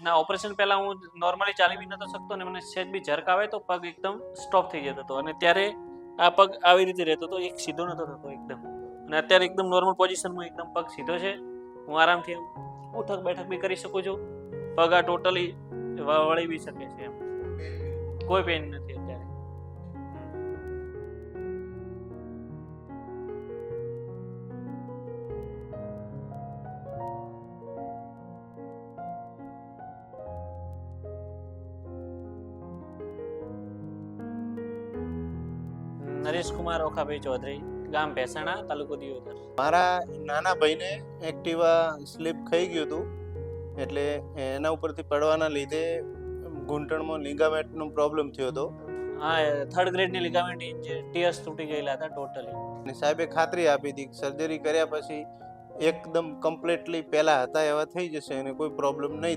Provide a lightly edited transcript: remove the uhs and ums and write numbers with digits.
ના ઓપરેશન પહેલા હું નોર્મલી ચાલી બી નતો શકતો ને મને સેજ બી ઝરક આવે તો પગ એકદમ સ્ટોપ થઈ જતો હતો અને ત્યારે આ પગ આવી રીતે રહેતો હતો, એક સીધો નતો થતો એકદમ. અને અત્યારે એકદમ નોર્મલ પોઝિશનમાં એકદમ પગ સીધો છે, હું આરામથી ઉઠક બેઠક બી કરી શકું છું, પગ આ ટોટલી વળી બી શકે છે એમ, કોઈ પેન નથી અત્યારે. નરેશકુમાર ઓખાભાઈ ચૌધરી, ગામ ભેસાણા, તાલુકો દિયોદર. મારા નાના ભાઈને એક્ટિવા સ્લીપ ખાઈ ગયું હતું, એટલે એના ઉપરથી પડવાના લીધે ઘૂંટણમાં લિગામેન્ટનો પ્રોબ્લેમ થયો હતો. હા, 3rd ગ્રેડની લિગામેન્ટ ઇન્જરી, ટીયર્સ તૂટી ગયેલા હતા ટોટલી. અને સાહેબે ખાતરી આપી હતી સર્જરી કર્યા પછી એકદમ કમ્પ્લીટલી પહેલા હતા એવા થઈ જશે અને કોઈ પ્રોબ્લેમ નહીં